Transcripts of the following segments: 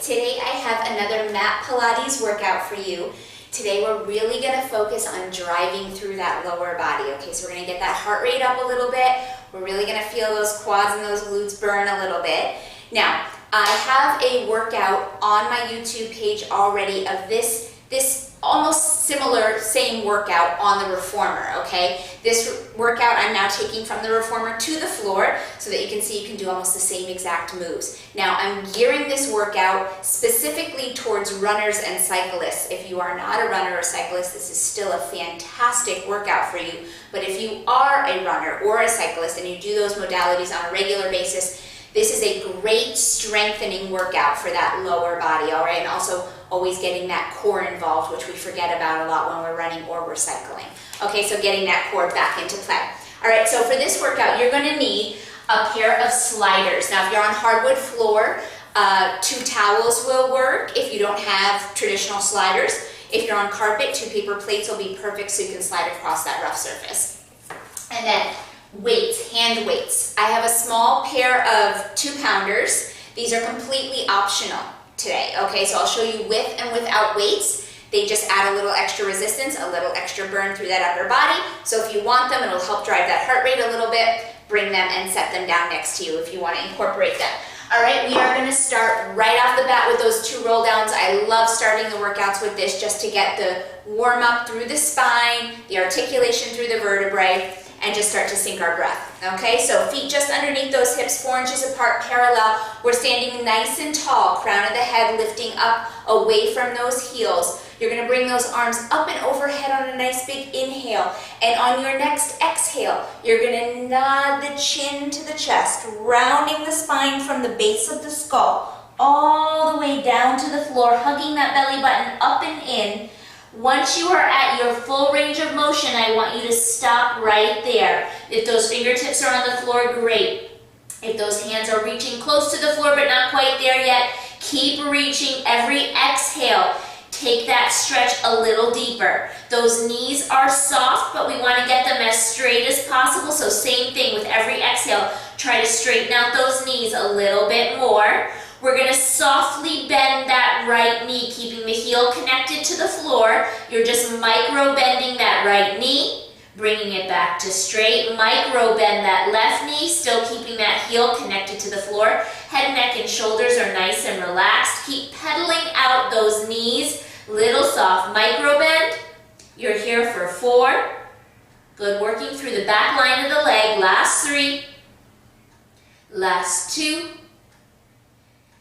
today I have another Mat Pilates workout for you. Today we're really going to focus on driving through that lower body. Okay, so we're going to get that heart rate up a little bit. We're really going to feel those quads and those glutes burn a little bit. Now, I have a workout on my YouTube page already of this almost similar same workout on the reformer, okay? This workout I'm now taking from the reformer to the floor so that you can see you can do almost the same exact moves. Now I'm gearing this workout specifically towards runners and cyclists. If you are not a runner or cyclist, this is still a fantastic workout for you. But if you are a runner or a cyclist and you do those modalities on a regular basis, this is a great strengthening workout for that lower body, all right? And also always getting that core involved, which we forget about a lot when we're running or we're cycling. Okay, so getting that core back into play. All right, so for this workout, you're gonna need a pair of sliders. Now, if you're on hardwood floor, 2 towels will work if you don't have traditional sliders. If you're on carpet, 2 paper plates will be perfect so you can slide across that rough surface. And then weights, hand weights. I have a small pair of 2-pounders. These are completely optional today, okay? So I'll show you with and without weights. They just add a little extra resistance, a little extra burn through that upper body. So if you want them, it'll help drive that heart rate a little bit. Bring them and set them down next to you if you want to incorporate them. All right, we are going to start right off the bat with those 2 roll downs. I love starting the workouts with this just to get the warm up through the spine, the articulation through the vertebrae, and just start to sink our breath. Okay, so feet just underneath those hips, 4 inches apart, parallel. We're standing nice and tall, crown of the head lifting up away from those heels. You're gonna bring those arms up and overhead on a nice big inhale. And on your next exhale, you're gonna nod the chin to the chest, rounding the spine from the base of the skull all the way down to the floor, hugging that belly button up and in. Once you are at your full range of motion, I want you to stop right there. If those fingertips are on the floor, great. If those hands are reaching close to the floor but not quite there yet, keep reaching every exhale. Take that stretch a little deeper. Those knees are soft, but we want to get them as straight as possible. So same thing with every exhale. Try to straighten out those knees a little bit more. We're going to softly bend that right knee, keeping the heel connected to the floor. You're just micro bending that right knee, bringing it back to straight. Micro bend that left knee, still keeping that heel connected to the floor. Head, neck, and shoulders are nice and relaxed. Keep pedaling out those knees, little soft micro bend. You're here for 4. Good, working through the back line of the leg. Last 3. Last 2.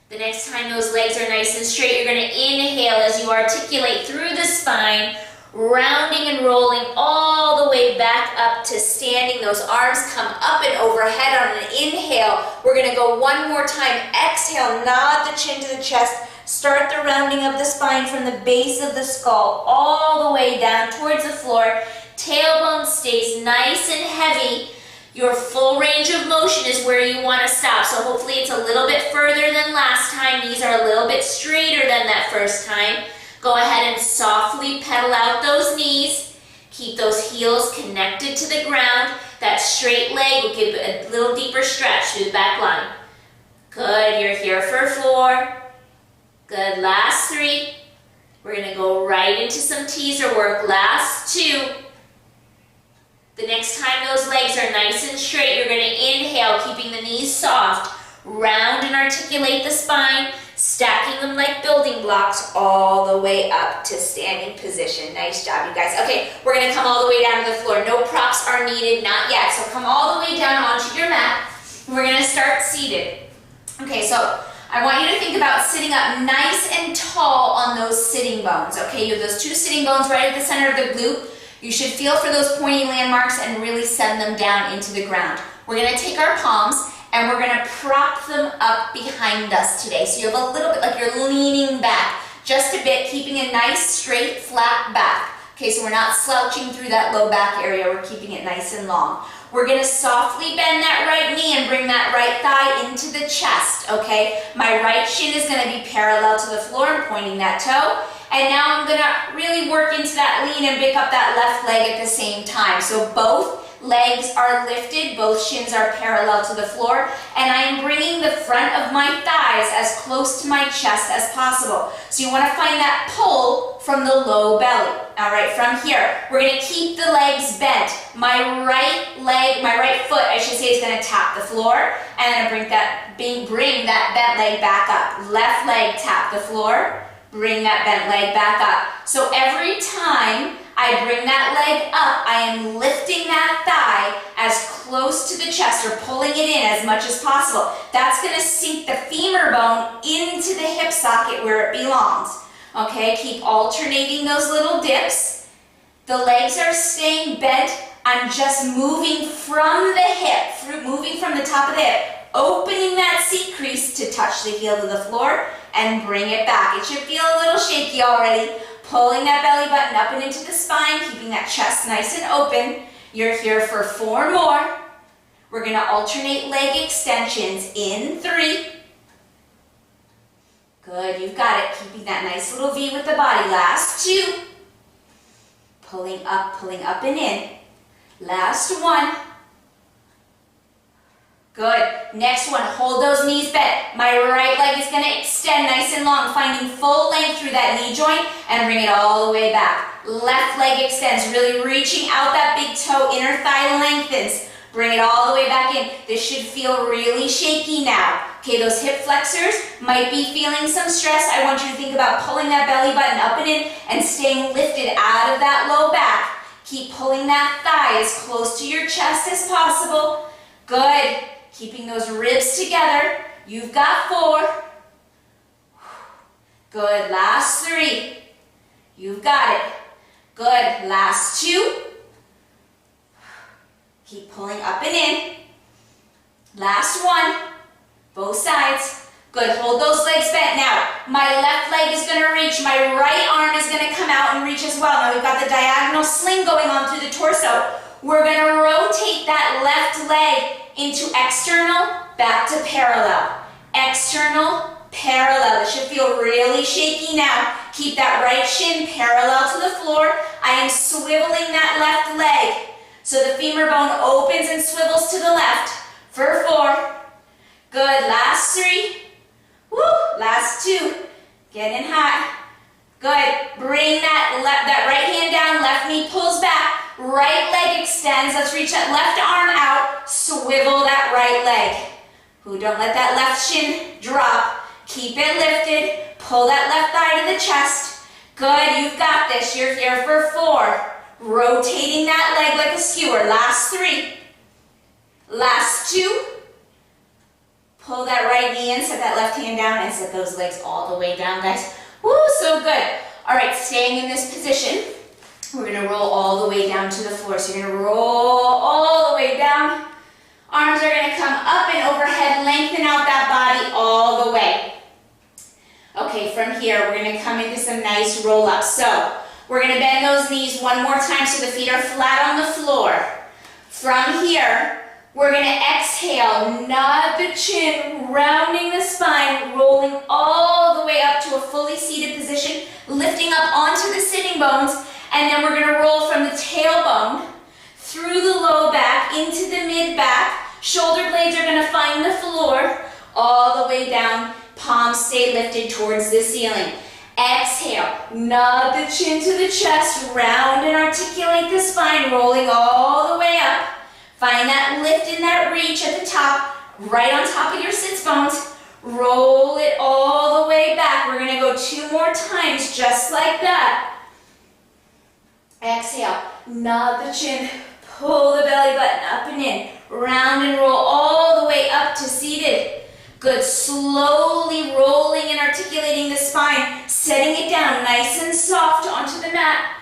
The next time those legs are nice and straight, you're going to inhale as you articulate through the spine, rounding and rolling all the way back up to standing. Those arms come up and overhead on an inhale. We're going to go one more time. Exhale, nod the chin to the chest. Start the rounding of the spine from the base of the skull all the way down towards the floor. Tailbone stays nice and heavy. Your full range of motion is where you want to stop. So hopefully it's a little bit further than last time. Knees are a little bit straighter than that first time. Go ahead and softly pedal out those knees. Keep those heels connected to the ground. That straight leg will give a little deeper stretch through the back line. Good, you're here for 4. Good, last 3. We're going to go right into some teaser work. Last 2. The next time those legs are nice and straight, you're going to inhale, keeping the knees soft. Round and articulate the spine, stacking them like building blocks all the way up to standing position. Nice job, you guys. Okay, we're going to come all the way down to the floor. No props are needed, not yet. So come all the way down onto your mat. We're going to start seated. Okay, so I want you to think about sitting up nice and tall on those sitting bones. Okay, you have those 2 sitting bones right at the center of the glute. You should feel for those pointy landmarks and really send them down into the ground. We're going to take our palms and we're going to prop them up behind us today. So you have a little bit like you're leaning back just a bit, keeping a nice straight flat back. Okay, so we're not slouching through that low back area. We're keeping it nice and long. We're going to softly bend that right knee and bring that right thigh into the chest, okay? My right shin is going to be parallel to the floor and pointing that toe. And now I'm going to really work into that lean and pick up that left leg at the same time. So both Legs are lifted, both shins are parallel to the floor, and I am bringing the front of my thighs as close to my chest as possible. So you want to find that pull from the low belly. All right, from here, we're going to keep the legs bent. My right foot, I should say, is going to tap the floor, and I'm going to bring that bent leg back up. Left leg tap the floor, bring that bent leg back up. So every time I bring that leg up, I am lifting that thigh as close to the chest, or pulling it in as much as possible. That's going to sink the femur bone into the hip socket where it belongs. Okay, keep alternating those little dips. The legs are staying bent. I'm just moving from the hip, moving from the top of the hip, opening that seat crease to touch the heel to the floor and bring it back. It should feel a little shaky already. Pulling that belly button up and into the spine, keeping that chest nice and open. You're here for 4 more. We're going to alternate leg extensions in 3. Good, you've got it. Keeping that nice little V with the body. Last 2. Pulling up and in. Last 1. Good. Next one, hold those knees bent. My right leg is going to extend nice and long, finding full length through that knee joint and bring it all the way back. Left leg extends, really reaching out that big toe, inner thigh lengthens. Bring it all the way back in. This should feel really shaky now. Okay, those hip flexors might be feeling some stress. I want you to think about pulling that belly button up and in and staying lifted out of that low back. Keep pulling that thigh as close to your chest as possible. Good. Keeping those ribs together. You've got 4. Good. Last 3. You've got it. Good. Last 2. Keep pulling up and in. Last 1. Both sides. Good. Hold those legs bent. Now, my left leg is going to reach. My right arm is going to come out and reach as well. Now, we've got the diagonal sling going on through the torso. We're going to rotate that left leg into external, back to parallel. External, parallel. This should feel really shaky now. Keep that right shin parallel to the floor. I am swiveling that left leg. So the femur bone opens and swivels to the left for 4. Good. Last 3. Woo. Last 2. Getting hot. Good. Bring that right hand down. Left knee pulls back. Right leg extends. Let's reach that left arm out. Swivel that right leg. Don't let that left shin drop. Keep it lifted. Pull that left thigh to the chest. Good. You've got this. You're here for 4. Rotating that leg like a skewer. Last 3. Last 2. Pull that right knee in. Set that left hand down and set those legs all the way down, guys. Woo, so good. All right, staying in this position. We're going to roll all the way down to the floor. So you're going to roll all the way down. Arms are going to come up and overhead, lengthen out that body all the way. Okay, from here, we're going to come into some nice roll-ups. So we're going to bend those knees one more time so the feet are flat on the floor. From here, we're going to exhale, nod the chin, rounding the spine, rolling all the way up to a fully seated position, lifting up onto the sitting bones. And then we're going to roll from the tailbone through the low back into the mid back. Shoulder blades are going to find the floor all the way down. Palms stay lifted towards the ceiling. Exhale, nod the chin to the chest, round and articulate the spine, rolling all the way up. Find that lift and that reach at the top, right on top of your sits bones. Roll it all the way back. We're going to go 2 more times just like that. Exhale, nod the chin, pull the belly button up and in, round and roll all the way up to seated. Good, slowly rolling and articulating the spine, setting it down nice and soft onto the mat.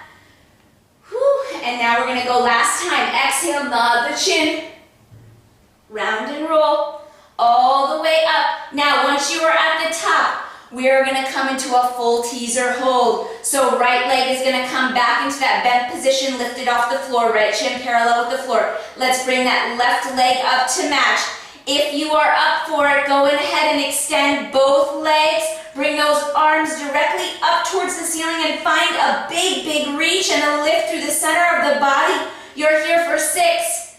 Whew. And now we're going to go last time. Exhale, nod the chin, round and roll all the way up. Now once you are at the top, we are going to come into a full teaser hold. So right leg is going to come back into that bent position, lifted off the floor, right shin parallel with the floor. Let's bring that left leg up to match. If you are up for it, go ahead and extend both legs. Bring those arms directly up towards the ceiling and find a big, big reach and a lift through the center of the body. You're here for 6,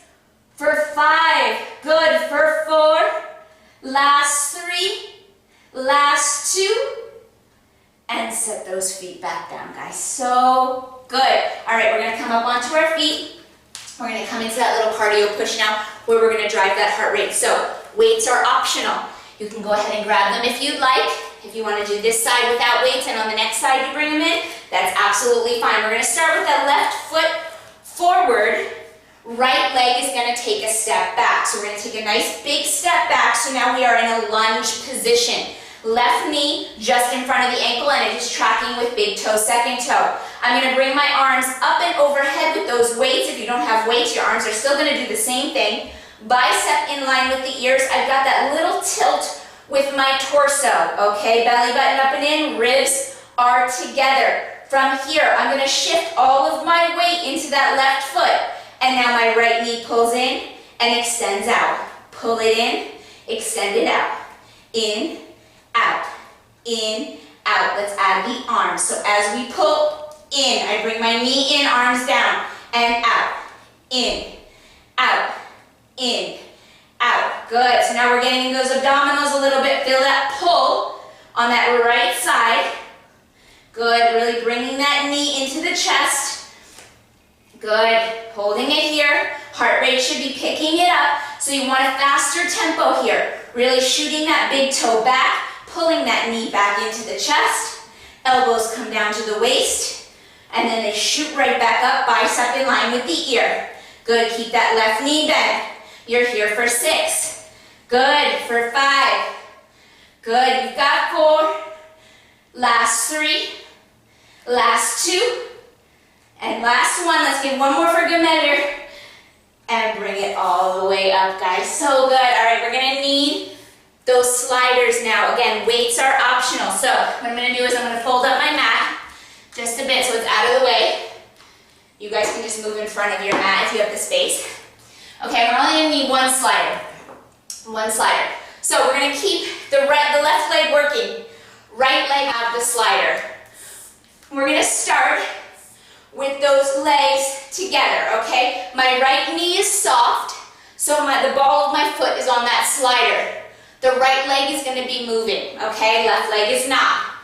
for 5, good, for 4, last 3, last 2, and set those feet back down, guys. So good. All right, we're gonna come up onto our feet. We're gonna come into that little cardio push now where we're gonna drive that heart rate. So weights are optional. You can go ahead and grab them if you'd like. If you wanna do this side without weights and on the next side you bring them in, that's absolutely fine. We're gonna start with that left foot forward. Right leg is gonna take a step back. So we're gonna take a nice big step back. So now we are in a lunge position. Left knee just in front of the ankle and it is tracking with big toe, second toe. I'm gonna bring my arms up and overhead with those weights. If you don't have weights, your arms are still gonna do the same thing. Bicep in line with the ears. I've got that little tilt with my torso, okay? Belly button up and in, ribs are together. From here, I'm gonna shift all of my weight into that left foot. And now my right knee pulls in and extends out. Pull it in, extend it out. In, out, in, out. Let's add the arms. So as we pull in, I bring my knee in, arms down, and out. In, out, in, out. Good. So now we're getting those abdominals a little bit. Feel that pull on that right side. Good. Really bringing that knee into the chest. Good. Holding it here. Heart rate should be picking it up. So you want a faster tempo here. Really shooting that big toe back. Pulling that knee back into the chest, elbows come down to the waist, and then they shoot right back up, bicep in line with the ear. Good, keep that left knee bent. You're here for 6. Good, for 5. Good, you've got 4. Last 3. Last 2. And last 1. Let's give one more for good measure. And bring it all the way up, guys. So good. All right, we're gonna need those sliders now. Again, weights are optional. So what I'm gonna do is I'm gonna fold up my mat just a bit so it's out of the way. You guys can just move in front of your mat if you have the space. Okay, we're only gonna need one slider. One slider. So we're gonna keep the left leg working. Right leg have the slider. We're gonna start with those legs together, okay? My right knee is soft, so the ball of my foot is on that slider. The right leg is gonna be moving, okay? Left leg is not.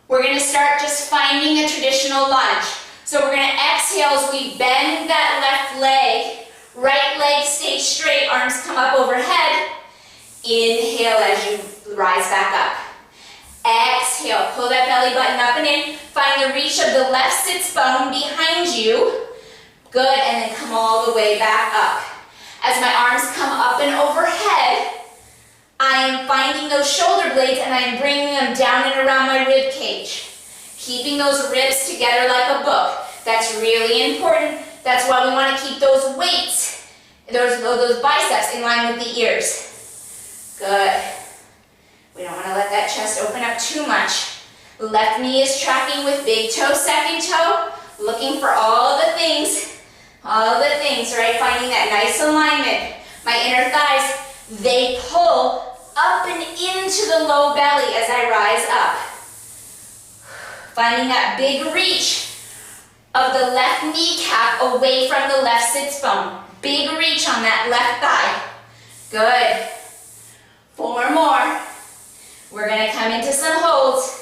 We're gonna start just finding a traditional lunge. So we're gonna exhale as we bend that left leg. Right leg stays straight, arms come up overhead. Inhale as you rise back up. Exhale, pull that belly button up and in. Find the reach of the left sits bone behind you. Good, and then come all the way back up. As my arms come up and overhead, I am finding those shoulder blades and I am bringing them down and around my rib cage. Keeping those ribs together like a book. That's really important. That's why we want to keep those weights, those biceps in line with the ears. Good. We don't want to let that chest open up too much. Left knee is tracking with big toe, second toe. Looking for all the things, right? Finding that nice alignment. My inner thighs, they pull up and into the low belly as I rise up. Finding that big reach of the left kneecap away from the left sits bone. Big reach on that left thigh. Good. 4 more. We're gonna come into some holds.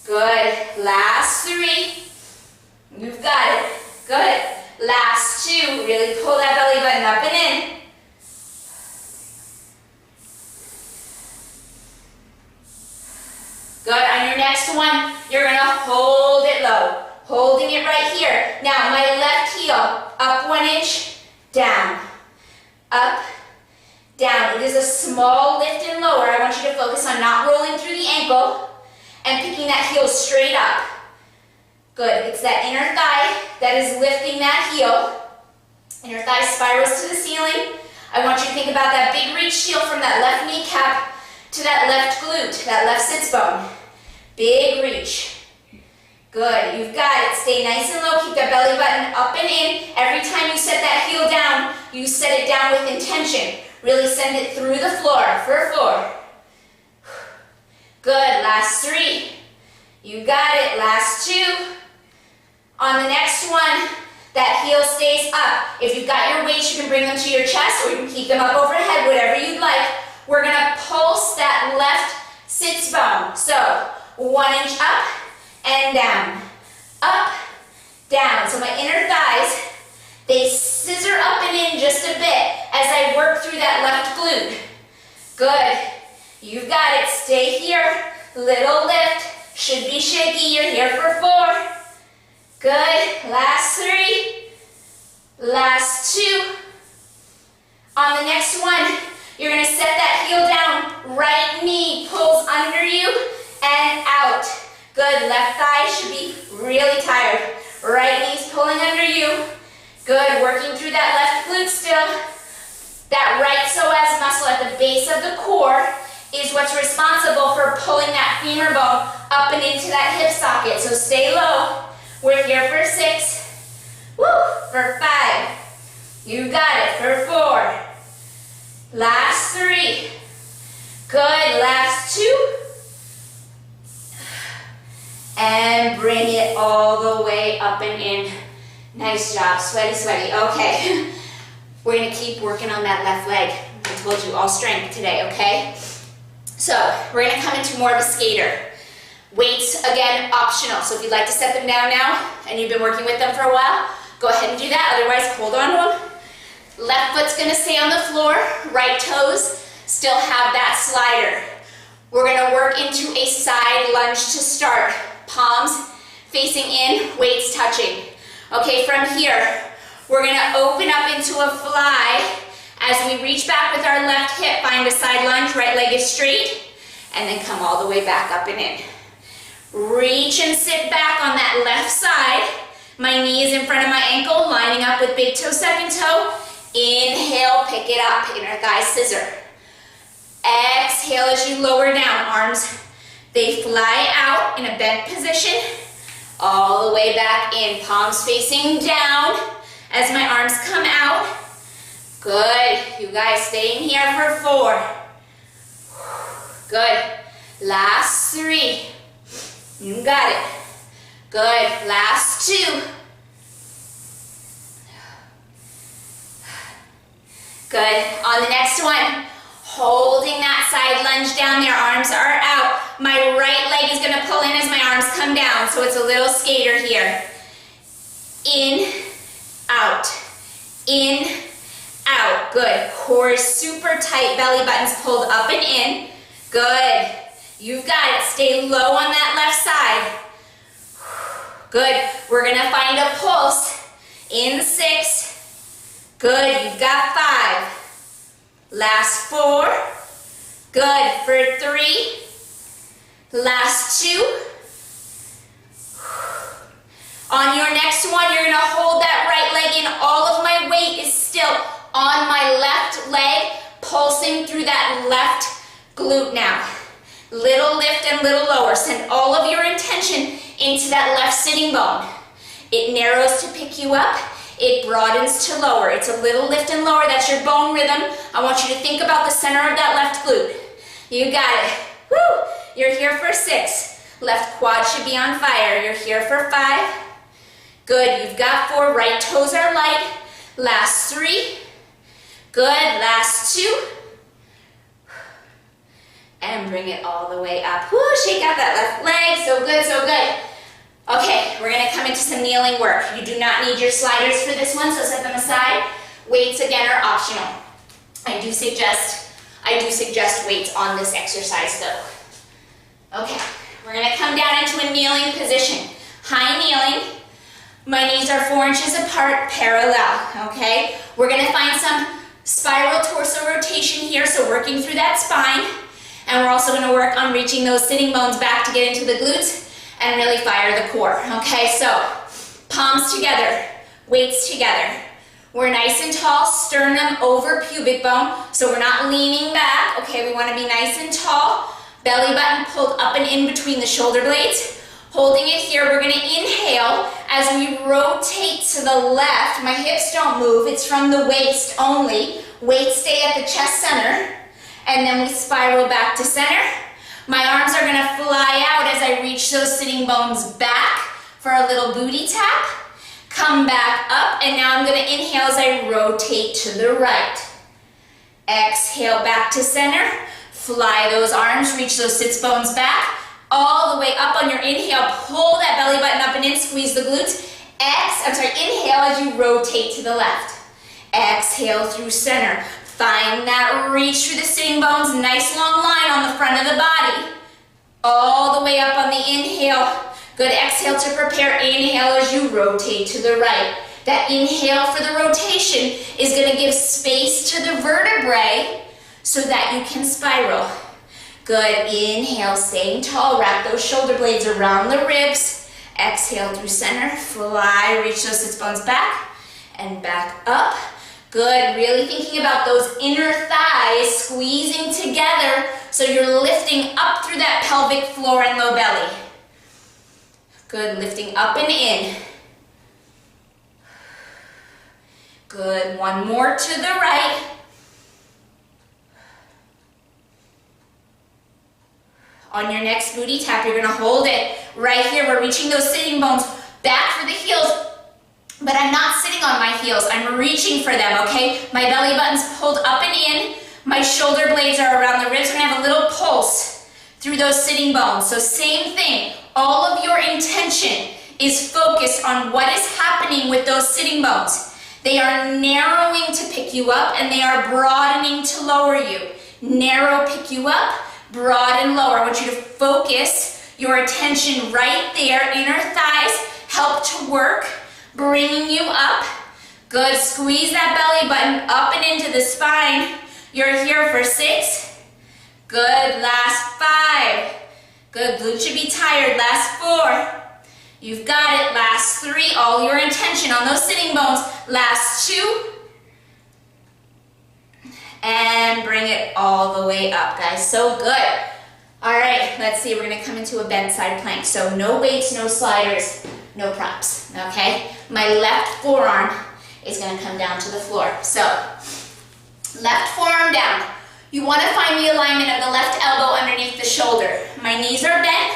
Good. Last 3. You've got it. Good. Last 2. Really pull that belly button up and in. Good. On your next one, you're gonna hold it low. Holding it right here. Now, my left heel, up 1 inch, down. Up, down. It is a small lift and lower. I want you to focus on not rolling through the ankle and picking that heel straight up. Good. It's that inner thigh that is lifting that heel. Inner thigh spirals to the ceiling. I want you to think about that big reach heel from that left kneecap to that left glute, that left sits bone. Big reach. Good, you've got it. Stay nice and low. Keep that belly button up and in. Every time you set that heel down, you set it down with intention. Really send it through the floor for 4. Good, last 3. You got it. Last 2. On the next one, That heel stays up. If you've got your weights, you can bring them to your chest or you can keep them up overhead, whatever you'd like. We're gonna pulse that left sits bone. So 1 inch up and down, up, down. So my inner thighs, they scissor up and in just a bit as I work through that left glute. Good. You've got it. Stay here. Little lift. Should be shaky. You're here for 4. Good. Last 3. Last 2. On the next one, you're going to set that heel down. Right knee pulls under you and out. Good. Left thigh should be really tired. Right knee's pulling under you. Good. Working through that left glute still. That right psoas muscle at the base of the core is what's responsible for pulling that femur bone up and into that hip socket. So stay low. We're here for 6. Woo! For 5. You got it. For 4. Last 3. Good. Last 2. And bring it all the way up and in. Nice job. Sweaty, sweaty. Okay. We're going to keep working on that left leg. I told you, all strength today, okay? So, we're going to come into more of a skater. Weights, again, optional. So if you'd like to set them down now, and you've been working with them for a while, go ahead and do that. Otherwise, hold on to them. Left foot's going to stay on the floor. Right toes still have that slider. We're going to work into a side lunge to start. Palms facing in, weights touching. Okay, from here, we're going to open up into a fly as we reach back with our left hip, find a side lunge, right leg is straight, and then come all the way back up and in. Reach and sit back on that left side. My knee is in front of my ankle, lining up with big toe, second toe. Inhale, pick it up, inner thigh scissor. Exhale as you lower down, arms, they fly out in a bent position, all the way back in, palms facing down as my arms come out. Good, you guys staying here for 4. Good, last 3. You got it. Good, last 2. Good, on the next one, holding that side lunge down there, arms are out. My right leg is gonna pull in as my arms come down, so it's a little skater here. In, out, in, out. Good. Core is super tight, belly button's pulled up and in. Good. You've got it. Stay low on that left side. Good. We're going to find a pulse in 6. Good. You've got 5. Last 4. Good. For 3. Last 2. On your next one, you're going to hold that right leg in. All of my weight is still on my left leg, pulsing through that left glute now. Little lift and little lower. Send all of your intention into that left sitting bone. It narrows to pick you up. It broadens to lower. It's a little lift and lower. That's your bone rhythm. I want you to think about the center of that left glute. You got it. Woo! You're here for 6. Left quad should be on fire. You're here for 5. Good. You've got 4. Right toes are light. Last 3. Good. Last 2. And bring it all the way up. Woo, shake out that left leg. So good, so good. Okay, we're going to come into some kneeling work. You do not need your sliders for this one, so set them aside. Weights, again, are optional. I do suggest weights on this exercise, though. Okay, we're going to come down into a kneeling position. High kneeling. My knees are 4 inches apart, parallel, okay? We're going to find some spiral torso rotation here, so working through that spine. And we're also going to work on reaching those sitting bones back to get into the glutes and really fire the core. Okay, so palms together, weights together. We're nice and tall, sternum over pubic bone, so we're not leaning back. Okay, we want to be nice and tall. Belly button pulled up and in between the shoulder blades. Holding it here, we're going to inhale as we rotate to the left. My hips don't move, it's from the waist only. Weights stay at the chest center. And then we spiral back to center. My arms are going to fly out as I reach those sitting bones back for a little booty tap. Come back up, and now I'm gonna inhale as I rotate to the right. Exhale back to center. Fly those arms, reach those sits bones back. All the way up on your inhale, pull that belly button up and in, squeeze the glutes. Inhale as you rotate to the left. Exhale through center. Find that reach through the sitting bones, nice long line on the front of the body. All the way up on the inhale. Good, exhale to prepare. Inhale as you rotate to the right. That inhale for the rotation is gonna give space to the vertebrae so that you can spiral. Good, inhale, staying tall, wrap those shoulder blades around the ribs. Exhale through center, fly, reach those sits bones back and back up. Good, really thinking about those inner thighs squeezing together so you're lifting up through that pelvic floor and low belly. Good, lifting up and in. Good, one more to the right. On your next booty tap, you're gonna hold it right here. We're reaching those sitting bones back for the heels, but I'm not sitting on my heels. I'm reaching for them, okay? My belly button's pulled up and in. My shoulder blades are around the ribs. We're gonna have a little pulse through those sitting bones. So same thing, all of your intention is focused on what is happening with those sitting bones. They are narrowing to pick you up and they are broadening to lower you. Narrow, pick you up, broad and lower. I want you to focus your attention right there. Inner thighs help to work, bringing you up. Good, squeeze that belly button up and into the spine. You're here for 6. Good, last 5. Good, glutes should be tired. Last 4. You've got it. Last 3. All your intention on those sitting bones. Last 2. And bring it all the way up, guys. So good. All right, let's see. We're going to come into a bent side plank. So no weights, no sliders, no props, okay? My left forearm is going to come down to the floor. So left forearm down. You want to find the alignment of the left elbow underneath the shoulder. My knees are bent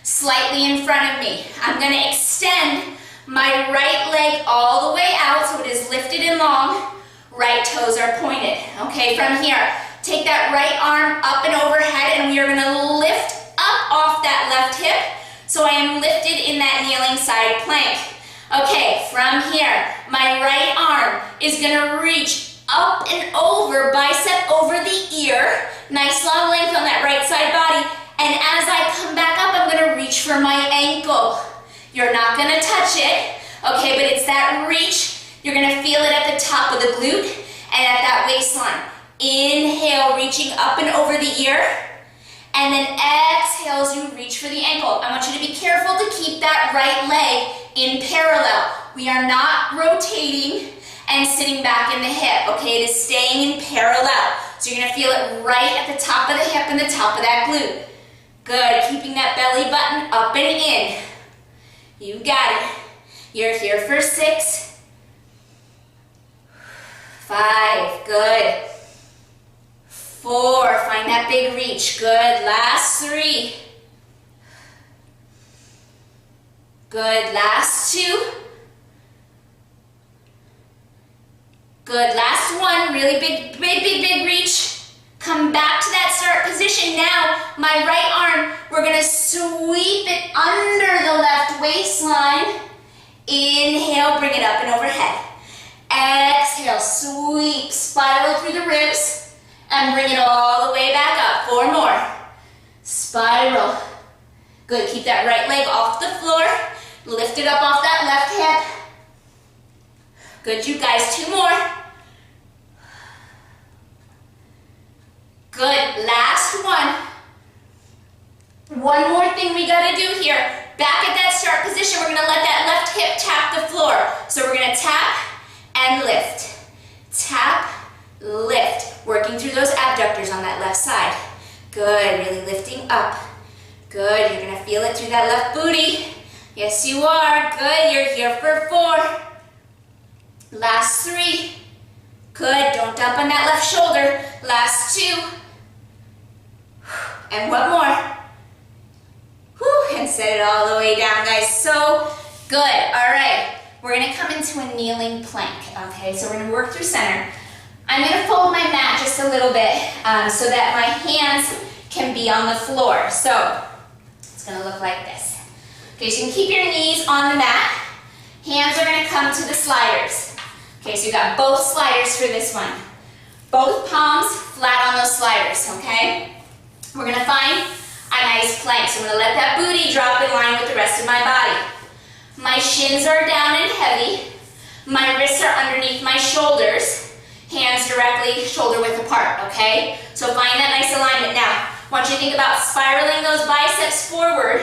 slightly in front of me. I'm going to extend my right leg all the way out so it is lifted and long. Right toes are pointed. Okay, from here, take that right arm up and overhead, and we are gonna lift up off that left hip. So I am lifted in that kneeling side plank. Okay, from here, my right arm is gonna reach up and over, bicep over the ear. Nice long length on that right side body. And as I come back up, I'm gonna reach for my ankle. You're not gonna touch it, okay, but it's that reach. You're gonna feel it at the top of the glute and at that waistline. Inhale, reaching up and over the ear. And then exhale as you reach for the ankle. I want you to be careful to keep that right leg in parallel. We are not rotating and sitting back in the hip, okay? It is staying in parallel. So you're gonna feel it right at the top of the hip and the top of that glute. Good, keeping that belly button up and in. You got it. You're here for 6. 5, good. 4, find that big reach, good. Last 3. Good, last 2. Good, last 1, really big reach. Come back to that start position. Now, my right arm, we're gonna sweep it under the left waistline. Inhale, bring it up and overhead. Exhale, sweep, spiral through the ribs, and bring it all the way back up. 4 more. Spiral. Good, keep that right leg off the floor. Lift it up off that left hip. Good, you guys, 2 more. Good, last 1. One more thing we gotta do here. Back at that start position, we're gonna let that left hip tap the floor. So we're gonna tap and lift. Tap, lift. Working through those abductors on that left side. Good, really lifting up. Good, you're gonna feel it through that left booty. Yes, you are. Good, you're here for 4. Last 3. Good, don't dump on that left shoulder. Last 2. And 1 more. Whew, and set it all the way down, guys. So good. All right. we're gonna come into a kneeling plank, okay? So we're gonna work through center. I'm gonna fold my mat just a little bit so that my hands can be on the floor. So it's gonna look like this. Okay, so you can keep your knees on the mat. Hands are gonna come to the sliders. Okay, so you got both sliders for this one. Both palms flat on those sliders, okay? We're gonna find a nice plank. So I'm gonna let that booty drop in line with the rest of my body. My shins are down and heavy. My wrists are underneath my shoulders. Hands directly shoulder width apart, okay? So find that nice alignment. Now, I want you to think about spiraling those biceps forward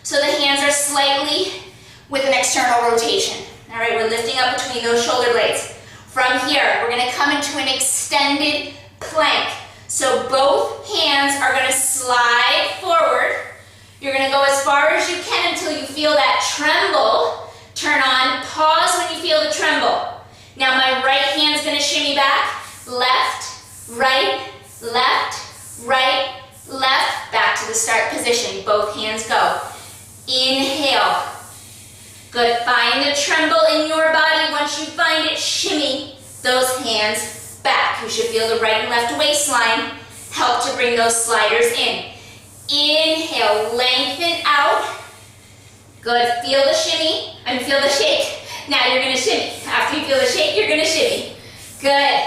so the hands are slightly with an external rotation. All right, we're lifting up between those shoulder blades. From here, we're gonna come into an extended plank. So both hands are gonna slide forward. You're gonna go as far as you can until you feel that tremble. Turn on, pause when you feel the tremble. Now my right hand's gonna shimmy back. Left, right, left, back to the start position. Both hands go. Inhale. Good, find the tremble in your body. Once you find it, shimmy those hands back. You should feel the right and left waistline help to bring those sliders in. Inhale, lengthen out. Good, feel the shimmy, and feel the shake. Now you're gonna shimmy. After you feel the shake, you're gonna shimmy. Good.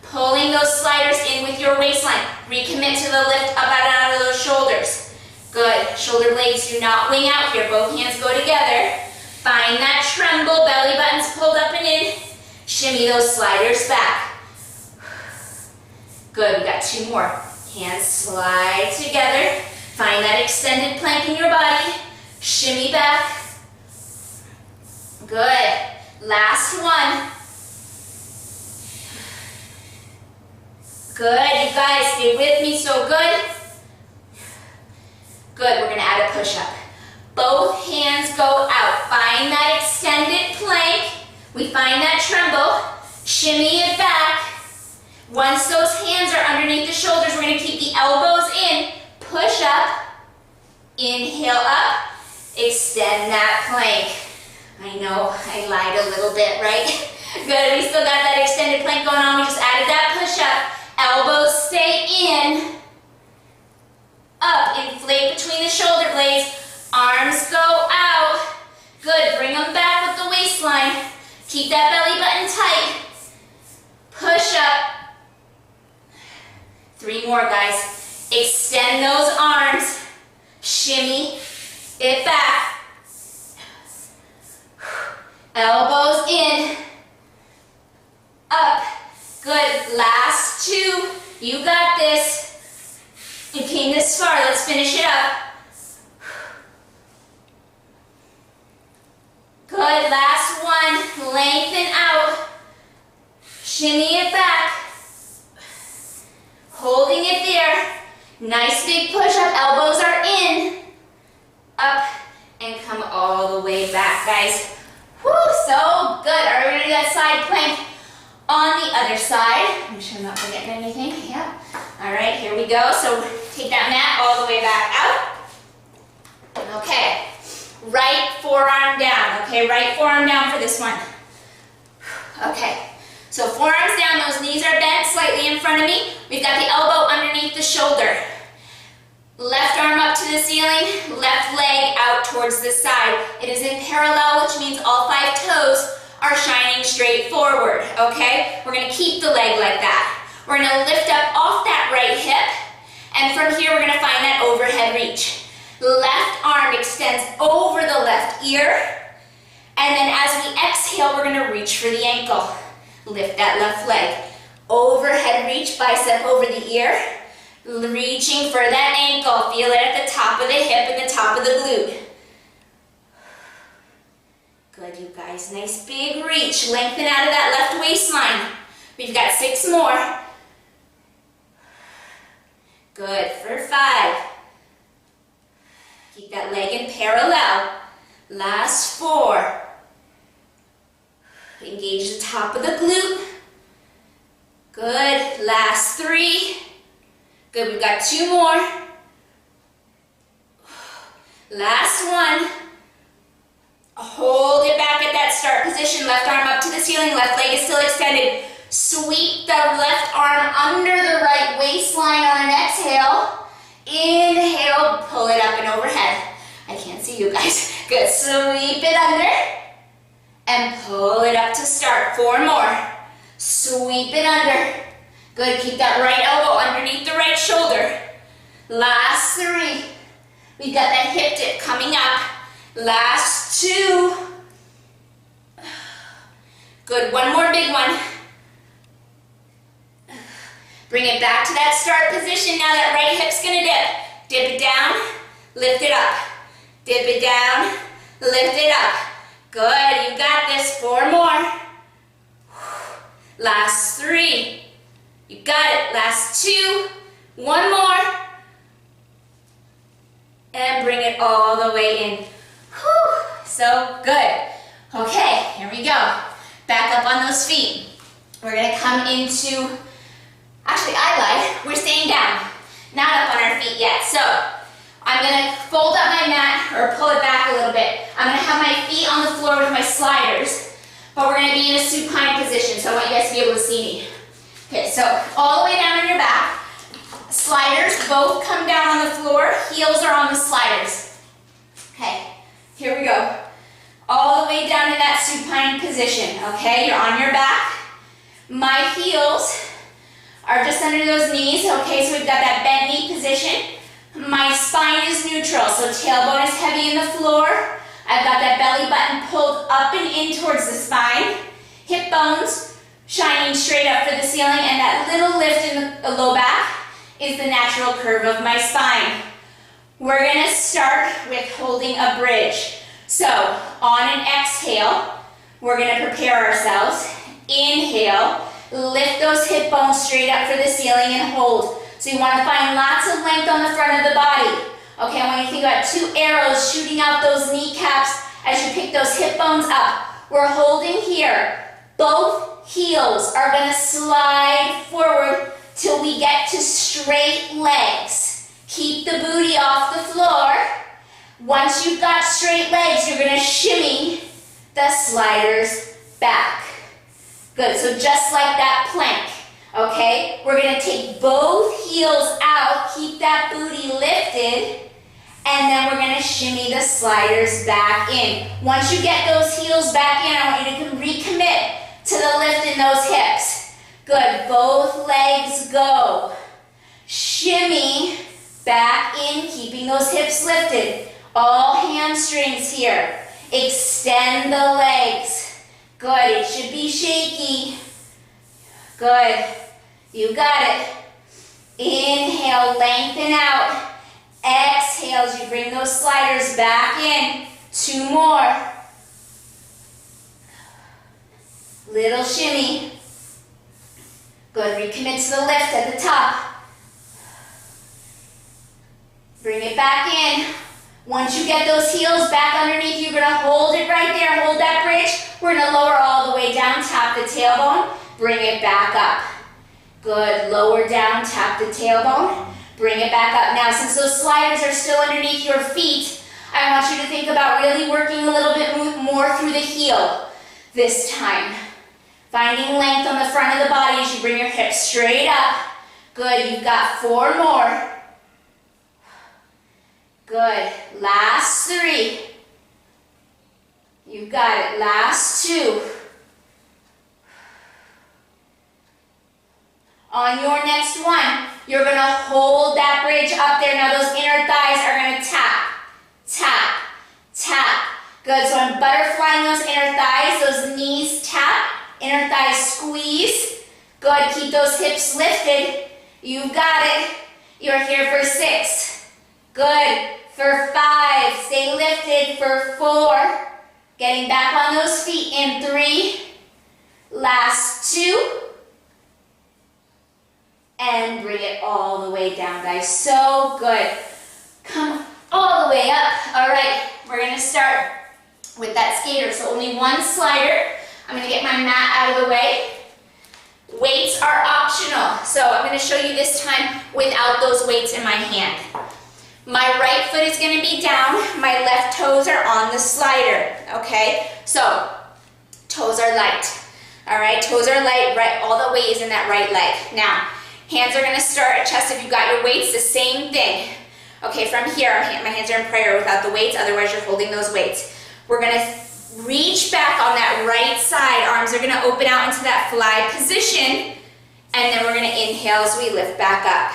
Pulling those sliders in with your waistline. Recommit to the lift up and out of those shoulders. Good, shoulder blades do not wing out here. Both hands go together. Find that tremble, belly buttons pulled up and in. Shimmy those sliders back. Good, we got two more. Hands slide together. Find that extended plank in your body. Shimmy back. Good. Last one. Good, you guys, stay with me, so good. Good, we're gonna add a push-up. Both hands go out. Find that extended plank. We find that tremble. Shimmy it back. Once those hands are underneath the shoulders, we're gonna keep the elbows in. Push up. Inhale up. Extend that plank. I know, I lied a little bit, right? Good, we still got that extended plank going on. We just added that push-up. Elbows stay in. Up, inflate between the shoulder blades. Arms go out. Good, bring them back with the waistline. Keep that belly button tight. Push up. 3 more, guys. Extend those arms. Shimmy it back. Elbows in. Up. Good. Last 2. You got this. You came this far. Let's finish it up. Good. Last one. Lengthen out. Shimmy it back. Holding it there. Nice big push-up. Elbows are in. Up and come all the way back, guys. Whew, so good. All right, we're gonna do that side plank on the other side. Make sure I'm not forgetting anything. Yeah. All right, here we go. So take that mat all the way back out. Okay. Right forearm down. Okay, right forearm down for this one. Okay. So forearms down, those knees are bent slightly in front of me. We've got the elbow underneath the shoulder. Left arm up to the ceiling, left leg out towards the side. It is in parallel, which means all 5 toes are shining straight forward, okay? We're gonna keep the leg like that. We're gonna lift up off that right hip, and from here we're gonna find that overhead reach. Left arm extends over the left ear, and then as we exhale, we're gonna reach for the ankle. Lift that left leg. Overhead reach, bicep over the ear. Reaching for that ankle. Feel it at the top of the hip and the top of the glute. Good, you guys. Nice big reach. Lengthen out of that left waistline. We've got 6 more. Good, for 5. Keep that leg in parallel. Last 4. Engage the top of the glute. Good, last 3. Good, we've got 2 more. Last one. Hold it back at that start position, left arm up to the ceiling, left leg is still extended. Sweep the left arm under the right waistline on an exhale. Inhale, pull it up and overhead. I can't see you guys. Good, sweep it under and pull it up to start. 4 more. Sweep it under. Good, keep that right elbow underneath the right shoulder. Last 3. We've got that hip dip coming up. Last 2. Good, one more big one. Bring it back to that start position. Now that right hip's gonna dip. Dip it down, lift it up. Dip it down, lift it up. Good, you got this. 4 more. Last 3. You got it. Last 2. 1 more. And bring it all the way in. Whew, so good. Okay, here we go. Back up on those feet. We're gonna come into, actually I lied, we're staying down. Not up on our feet yet. So I'm gonna fold up my mat or pull it back a little bit. I'm gonna have my feet on the floor with my sliders, but we're gonna be in a supine position, so I want you guys to be able to see me. Okay, so all the way down on your back. Sliders both come down on the floor, heels are on the sliders. Okay, here we go. All the way down to that supine position, okay? You're on your back. My heels are just under those knees, okay? So we've got that bent knee position. My spine is neutral, so tailbone is heavy in the floor. I've got that belly button pulled up and in towards the spine. Hip bones shining straight up for the ceiling, and that little lift in the low back is the natural curve of my spine. We're gonna start with holding a bridge. So on an exhale, we're gonna prepare ourselves. Inhale, lift those hip bones straight up for the ceiling and hold. So you wanna find lots of length on the front of the body. Okay, I want you to think about 2 arrows shooting out those kneecaps as you pick those hip bones up. We're holding here. Both heels are gonna slide forward till we get to straight legs. Keep the booty off the floor. Once you've got straight legs, you're gonna shimmy the sliders back. Good, so just like that plank, okay? We're gonna take both heels out, keep that booty lifted, and then we're gonna shimmy the sliders back in. Once you get those heels back in, I want you to recommit to the lift in those hips. Good, both legs go. Shimmy back in, keeping those hips lifted. All hamstrings here. Extend the legs. Good, it should be shaky. Good, you got it. Inhale, lengthen out. Exhale as you bring those sliders back in. 2 more. Little shimmy. Good, recommit to the lift at the top. Bring it back in. Once you get those heels back underneath, you're gonna hold it right there, hold that bridge. We're gonna lower all the way down, tap the tailbone, bring it back up. Good, lower down, tap the tailbone, bring it back up. Now, since those sliders are still underneath your feet, I want you to think about really working a little bit more through the heel this time. Finding length on the front of the body as you bring your hips straight up. Good, you've got 4 more. Good, last 3. You got it, last 2. On your next one, you're gonna hold that bridge up there. Now those inner thighs are gonna tap, tap, tap. Good, so I'm butterflying those inner thighs, those knees tap, inner thighs squeeze. Good, keep those hips lifted. You've got it. You're here for 6. Good, for 5, stay lifted for 4. Getting back on those feet in 3. Last 2. And bring it all the way down, guys. So good. Come all the way up. All right, we're gonna start with that skater. So only 1 slider. I'm gonna get my mat out of the way. Weights are optional. So I'm gonna show you this time without those weights in my hand. My right foot is gonna be down. My left toes are on the slider, okay? So Toes are light. All right, toes are light, right? All the weight is in that right leg. Now, hands are gonna start at chest. If you've got your weights, the same thing. Okay, from here, my hands are in prayer without the weights, otherwise you're holding those weights. We're gonna reach back on that right side. Arms are gonna open out into that fly position, and then we're gonna inhale as we lift back up.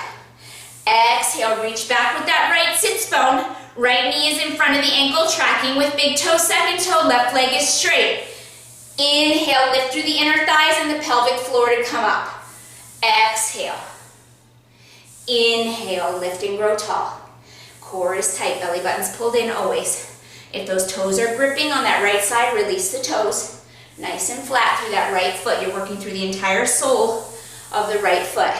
Exhale, reach back with that right sits bone. Right knee is in front of the ankle, tracking with big toe, second toe, left leg is straight. Inhale, lift through the inner thighs and the pelvic floor to come up. Exhale. Inhale, lift and grow tall. Core is tight, belly button's pulled in always. If those toes are gripping on that right side, release the toes. Nice and flat through that right foot. You're working through the entire sole of the right foot.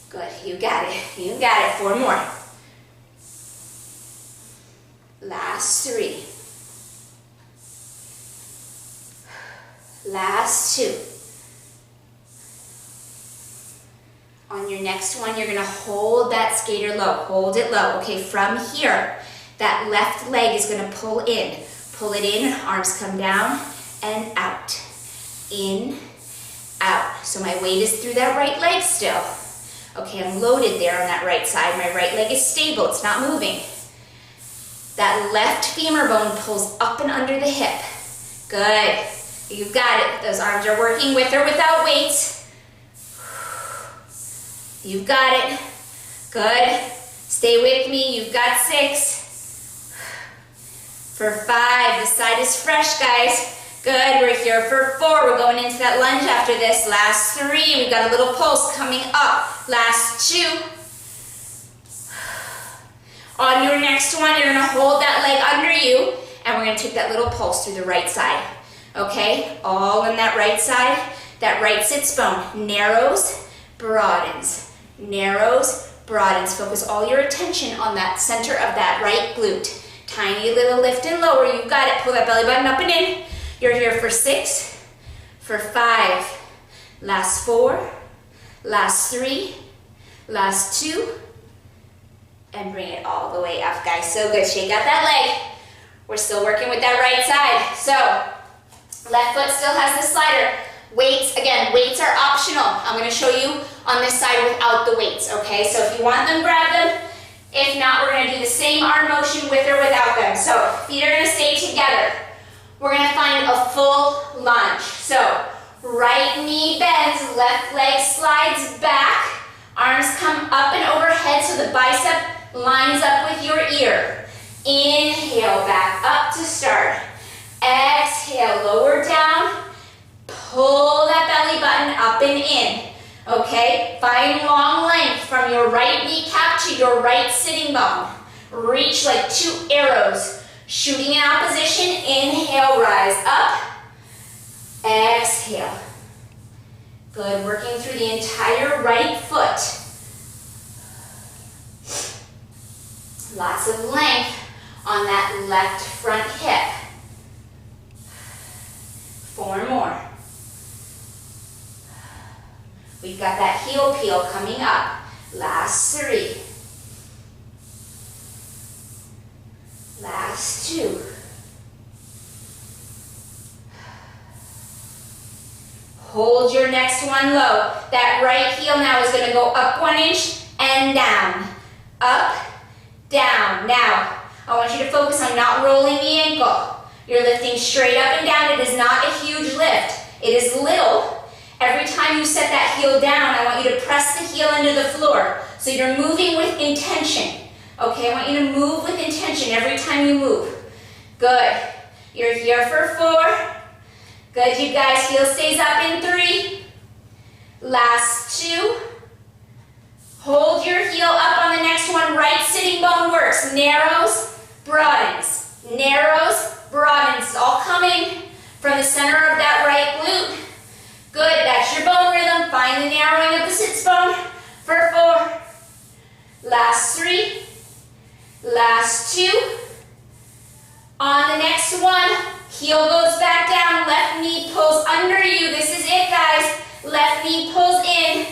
Good, you got it. You got it. 4 more. Last 3. Last 2. On your next one, you're gonna hold that skater low. Hold it low. Okay, from here, that left leg is gonna pull in. Pull it in, arms come down and out. In, out. So my weight is through that right leg still. Okay, I'm loaded there on that right side. My right leg is stable, it's not moving. That left femur bone pulls up and under the hip. Good, you've got it. Those arms are working with or without weights. You've got it. Good, stay with me, you've got 6. For 5, the side is fresh, guys. Good, we're here for 4. We're going into that lunge after this. Last 3, we've got a little pulse coming up. Last 2. On your next one, you're gonna hold that leg under you, and we're gonna take that little pulse through the right side. Okay, all in that right side. That right sits bone narrows, broadens. Narrows, broadens. Focus all your attention on that center of that right glute. Tiny little lift and lower. You've got it. Pull that belly button up and in. You're here for 6, for 5, last 4, last 3, last 2, and bring it all the way up, guys. So good. Shake out that leg. We're still working with that right side. So, left foot still has the slider. Weights, again, weights are optional. I'm going to show you on this side without the weights, okay? So if you want them, grab them. If not, we're going to do the same arm motion with or without them. So, feet are going to stay together. We're gonna find a full lunge. So, right knee bends, left leg slides back, arms come up and overhead so the bicep lines up with your ear. Inhale, back up to start. Exhale, lower down, pull that belly button up and in. Okay, find long length from your right kneecap to your right sitting bone. Reach like 2 arrows. Shooting in opposition, inhale, rise up, exhale. Good, working through the entire right foot. Lots of length on that left front hip. 4 more. We've got that heel peel coming up. Last 3. Last 2. Hold your next one low. That right heel now is going to go up 1 inch and down. Up, down. Now, I want you to focus on not rolling the ankle. You're lifting straight up and down. It is not a huge lift. It is little. Every time you set that heel down, I want you to press the heel into the floor. So you're moving with intention. Okay, I want you to move with intention every time you move. Good. You're here for 4. Good, you guys. Heel stays up in 3. Last 2. Hold your heel up on the next one. Right sitting bone works. Narrows, broadens. Narrows, broadens. All coming from the center of that right glute. Good, that's your bone rhythm. Find the narrowing of the sits bone for 4. Last 3. Last 2. On the next one, heel goes back down, left knee pulls under you. This is it, guys. Left knee pulls in.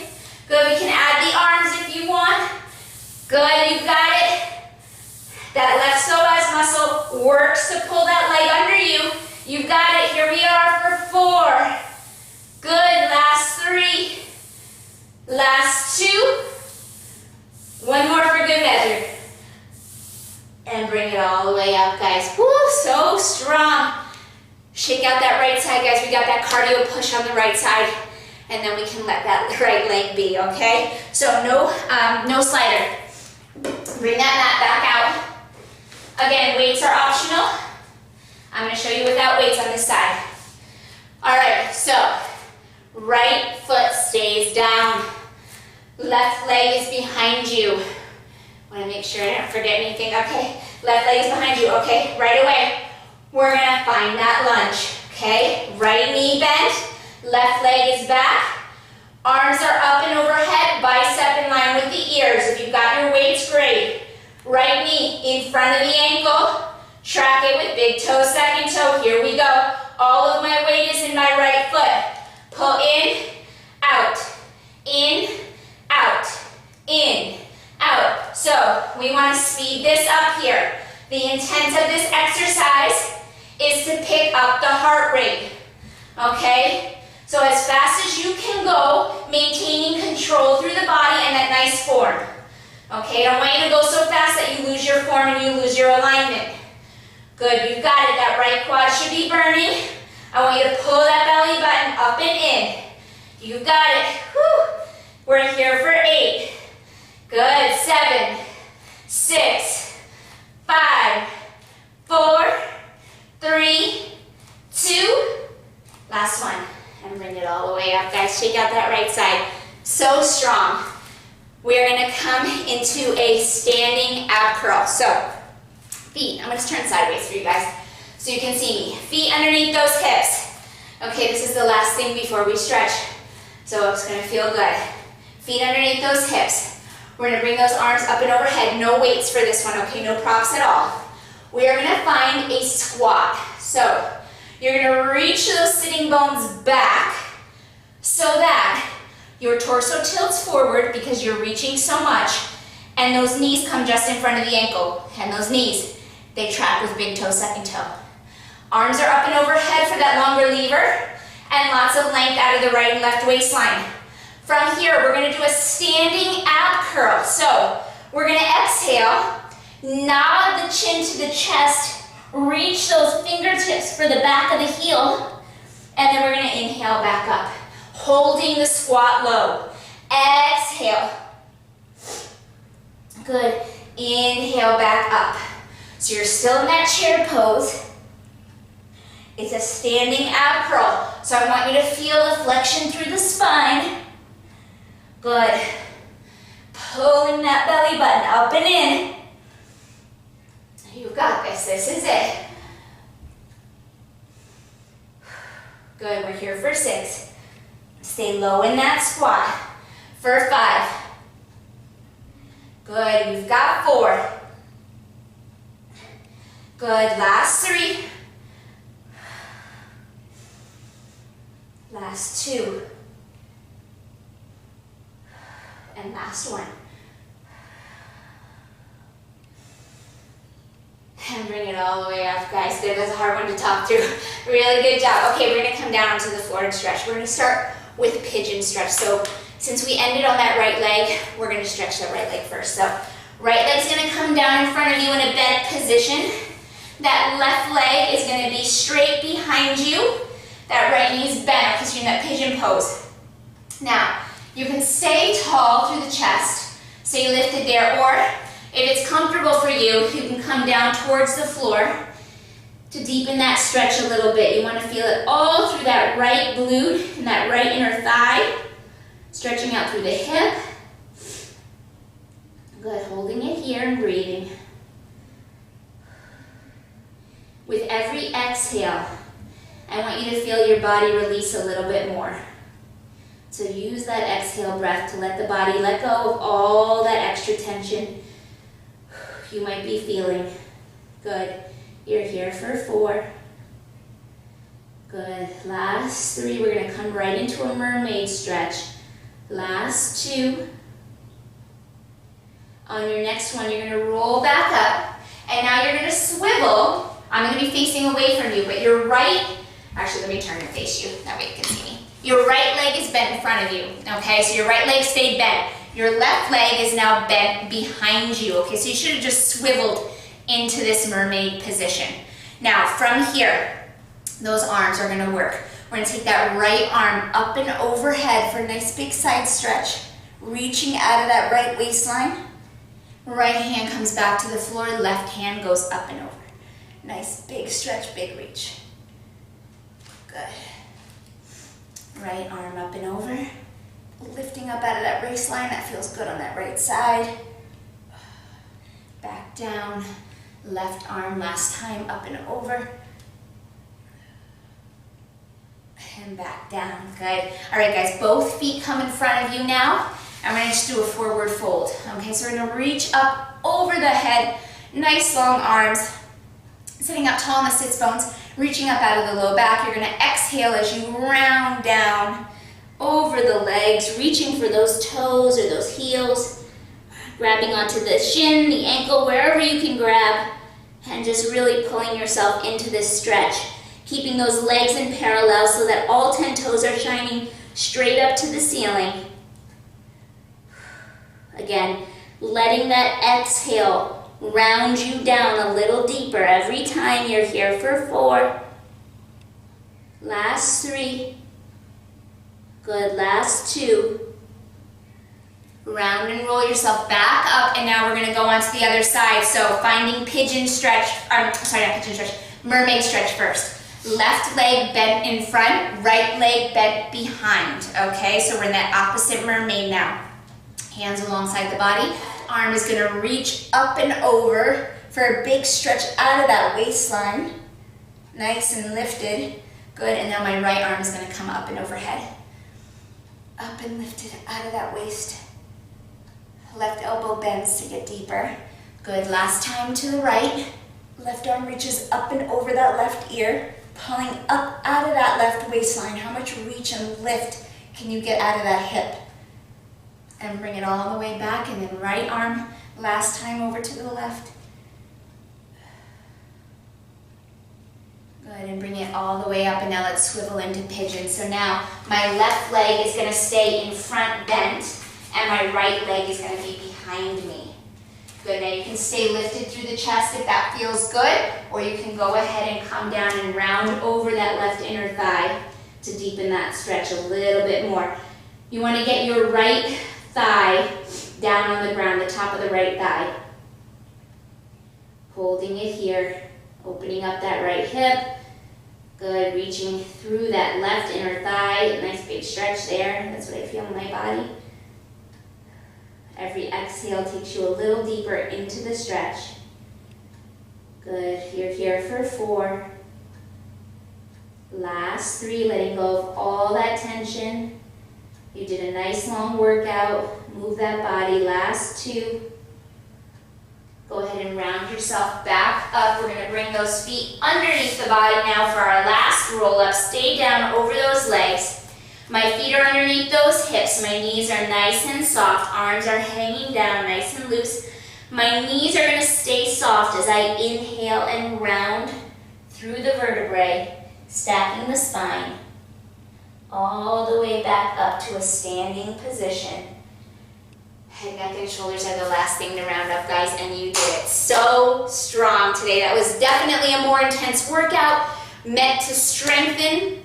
Good, we can add the arms if you want. Good, you got it. That left psoas muscle works to pull that leg under you. You've got it. Here we are for 4. Good. Last 3. Last 2. One more for good measure. And bring it all the way up, guys. Woo, so strong. Shake out that right side, guys. We got that cardio push on the right side. And then we can let that right leg be, okay? So no slider. Bring that mat back out. Again, weights are optional. I'm gonna show you without weights on this side. All right, so right foot stays down. Left leg is behind you. Wanna make sure I don't forget anything. Okay, left leg is behind you. Okay, right away, we're gonna find that lunge. Okay, right knee bent, left leg is back. Arms are up and overhead, bicep in line with the ears. If you've got your weights, great. Right knee in front of the ankle. Track it with big toe, second toe. Here we go. All of my weight is in my right foot. Pull in, out, in, out, in, out. So we want to speed this up here. The intent of this exercise is to pick up the heart rate. Okay? So as fast as you can go, maintaining control through the body and that nice form. Okay, I don't want you to go so fast that you lose your form and you lose your alignment. Good, you've got it. That right quad should be burning. I want you to pull that belly button up and in. You've got it. Whew. We're here for 8. Good, 7, 6, 5, 4, 3, 2. Last one. And bring it all the way up, guys. Shake out that right side. So strong. We're gonna come into a standing ab curl. So, feet, I'm gonna turn sideways for you guys so you can see me. Feet underneath those hips. Okay, this is the last thing before we stretch. So it's gonna feel good. Feet underneath those hips. We're gonna bring those arms up and overhead. No weights for this one, okay? No props at all. We are gonna find a squat. So, you're gonna reach those sitting bones back so that your torso tilts forward because you're reaching so much, and those knees come just in front of the ankle. And those knees, they track with big toe, second toe. Arms are up and overhead for that longer lever, and lots of length out of the right and left waistline. From here, we're gonna do a standing ab curl. So, we're gonna exhale, nod the chin to the chest, reach those fingertips for the back of the heel, and then we're gonna inhale back up, holding the squat low. Exhale. Good. Inhale back up. So you're still in that chair pose. It's a standing ab curl. So I want you to feel the flexion through the spine. Good. Pulling that belly button up and in. You got this. This is it. Good. We're here for 6. Stay low in that squat. For 5. Good. You've got 4. Good. Last 3. Last 2. And last 1. And bring it all the way up, guys. Good, that's a hard one to talk through. Really good job. Okay, we're gonna come down onto the floor and stretch. We're gonna start with Pigeon Stretch. So since we ended on that right leg, we're gonna stretch the right leg first. So right leg's gonna come down in front of you in a bent position. That left leg is gonna be straight behind you. That right knee is bent because you're in that pigeon pose. Now, you can stay tall through the chest. Stay lifted there, or if it's comfortable for you, you can come down towards the floor to deepen that stretch a little bit. You want to feel it all through that right glute and that right inner thigh, stretching out through the hip. Good, holding it here and breathing. With every exhale, I want you to feel your body release a little bit more. So use that exhale breath to let the body let go of all that extra tension you might be feeling. Good. You're here for 4. Good. Last 3. We're going to come right into a mermaid stretch. Last 2. On your next one, you're going to roll back up And now you're gonna swivel. I'm gonna be facing away from you, but your right, actually let me turn and face you, that way you can see me. Your right leg is bent in front of you, okay? So your right leg stayed bent. Your left leg is now bent behind you, okay? So you should have just swiveled into this mermaid position. Now from here, those arms are gonna work. We're gonna take that right arm up and overhead for a nice big side stretch, reaching out of that right waistline. Right hand comes back to the floor, left hand goes up and over. Nice big stretch, big reach. Good. Right arm up and over. Lifting up out of that waistline, that feels good on that right side. Back down, left arm last time up and over. And back down, good. All right guys, both feet come in front of you now. And we're gonna just do a forward fold. Okay, so we're gonna reach up over the head, nice long arms, sitting up tall in the sits bones, reaching up out of the low back. You're gonna exhale as you round down over the legs, reaching for those toes or those heels, grabbing onto the shin, the ankle, wherever you can grab, and just really pulling yourself into this stretch. Keeping those legs in parallel so that all 10 toes are shining straight up to the ceiling. Again, letting that exhale round you down a little deeper every time. You're here for 4. Last 3. Good, last 2. Round and roll yourself back up, and now we're gonna go on to the other side. So finding pigeon stretch, sorry, not pigeon stretch, mermaid stretch first. Left leg bent in front, right leg bent behind, okay? So we're in that opposite mermaid now. Hands alongside the body. Arm is gonna reach up and over for a big stretch out of that waistline. Nice and lifted. Good, and now my right arm is gonna come up and overhead. Up and lifted out of that waist. Left elbow bends to get deeper. Good, last time to the right. Left arm reaches up and over that left ear, pulling up out of that left waistline. How much reach and lift can you get out of that hip? And bring it all the way back, and then right arm, last time over to the left. Good, and bring it all the way up, and now let's swivel into pigeon. So now my left leg is gonna stay in front bent, and my right leg is gonna be behind me. Good, now you can stay lifted through the chest if that feels good, or you can go ahead and come down and round over that left inner thigh to deepen that stretch a little bit more. You wanna get your right thigh down on the ground, the top of the right thigh. Holding it here, opening up that right hip. Good, reaching through that left inner thigh, a nice big stretch there. That's what I feel in my body. Every exhale takes you a little deeper into the stretch. Good, you're here for 4. Last 3, letting go of all that tension. You did a nice long workout. Move that body. Last 2. Go ahead and round yourself back up. We're going to bring those feet underneath the body now for our last roll up. Stay down over those legs. My feet are underneath those hips. My knees are nice and soft. Arms are hanging down nice and loose. My knees are going to stay soft as I inhale and round through the vertebrae, stacking the spine all the way back up to a standing position. Head, neck, and shoulders are the last thing to round up, guys, and you did it so strong today. That was definitely a more intense workout, meant to strengthen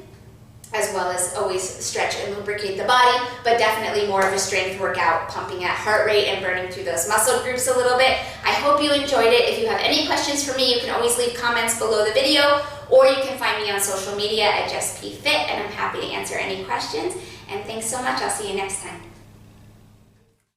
as well as always stretch and lubricate the body, but definitely more of a strength workout, pumping at heart rate and burning through those muscle groups a little bit. I hope you enjoyed it. If you have any questions for me, you can always leave comments below the video, or you can find me on social media at JessPFit, and I'm happy to answer any questions. And thanks so much. I'll see you next time.